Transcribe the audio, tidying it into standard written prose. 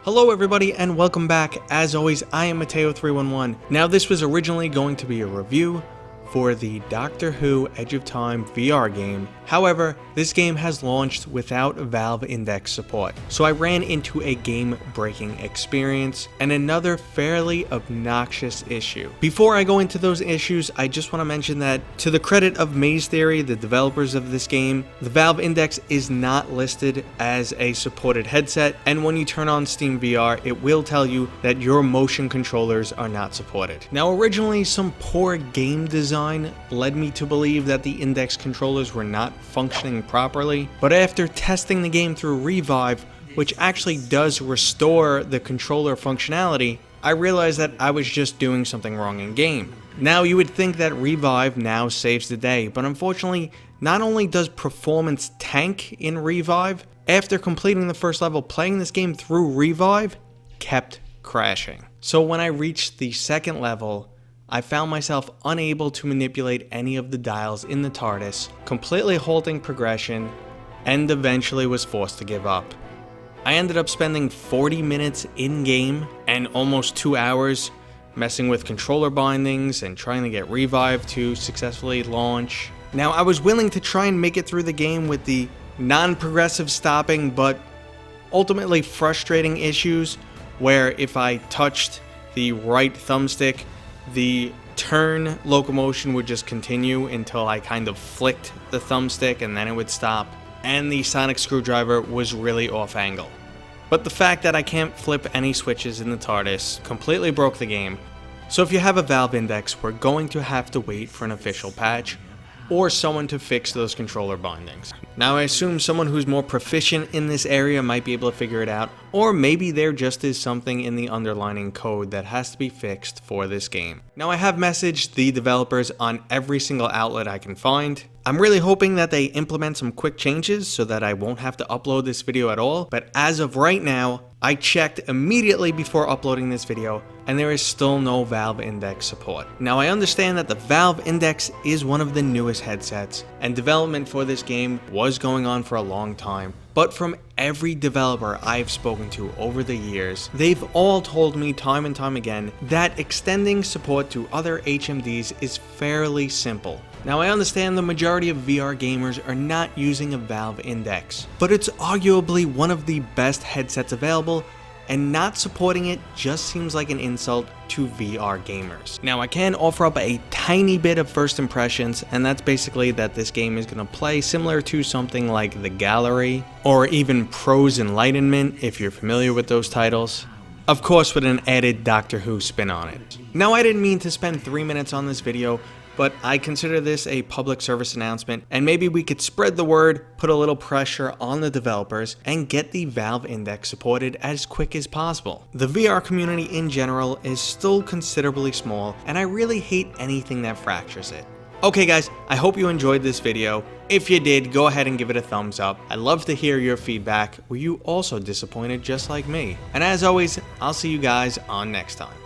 Hello everybody and welcome back. As always, I am Mateo311. Now this was originally going to be a review for the Doctor Who Edge of Time VR game. However, this game has launched without Valve Index support, so I ran into a game-breaking experience and another fairly obnoxious issue. Before I go into those issues, I just want to mention that to the credit of Maze Theory, the developers of this game, the Valve Index is not listed as a supported headset, and when you turn on Steam VR, it will tell you that your motion controllers are not supported. Now originally, some poor game design led me to believe that the Index controllers were not functioning properly, but after testing the game through Revive, which actually does restore the controller functionality, I realized that I was just doing something wrong in game. Now you would think that Revive now saves the day, but unfortunately, not only does performance tank in Revive, after completing the first level, playing this game through Revive kept crashing. So when I reached the second level, I found myself unable to manipulate any of the dials in the TARDIS, completely halting progression, and eventually was forced to give up. I ended up spending 40 minutes in-game and almost 2 hours messing with controller bindings and trying to get Revive to successfully launch. Now, I was willing to try and make it through the game with the non-progressive stopping, but ultimately frustrating issues where if I touched the right thumbstick, the turn locomotion would just continue until I kind of flicked the thumbstick and then it would stop, and the sonic screwdriver was really off angle. But the fact that I can't flip any switches in the TARDIS completely broke the game, so if you have a Valve Index, we're going to have to wait for an official patch or someone to fix those controller bindings. Now I assume someone who's more proficient in this area might be able to figure it out, or maybe there just is something in the underlying code that has to be fixed for this game. Now I have messaged the developers on every single outlet I can find. I'm really hoping that they implement some quick changes so that I won't have to upload this video at all, but as of right now, I checked immediately before uploading this video, and there is still no Valve Index support. Now I understand that the Valve Index is one of the newest headsets, and development for this game was going on for a long time, but from every developer I've spoken to over the years, they've all told me time and time again that extending support to other HMDs is fairly simple. Now I understand the majority of VR gamers are not using a Valve Index, but it's arguably one of the best headsets available, and not supporting it just seems like an insult to VR gamers. Now I can offer up a tiny bit of first impressions, and that's basically that this game is going to play similar to something like The Gallery, or even Pro's Enlightenment if you're familiar with those titles. Of course with an added Doctor Who spin on it. Now I didn't mean to spend 3 minutes on this video, but I consider this a public service announcement, and maybe we could spread the word, put a little pressure on the developers, and get the Valve Index supported as quick as possible. The VR community in general is still considerably small, and I really hate anything that fractures it. Okay guys, I hope you enjoyed this video. If you did, go ahead and give it a thumbs up. I'd love to hear your feedback. Were you also disappointed just like me? And as always, I'll see you guys on next time.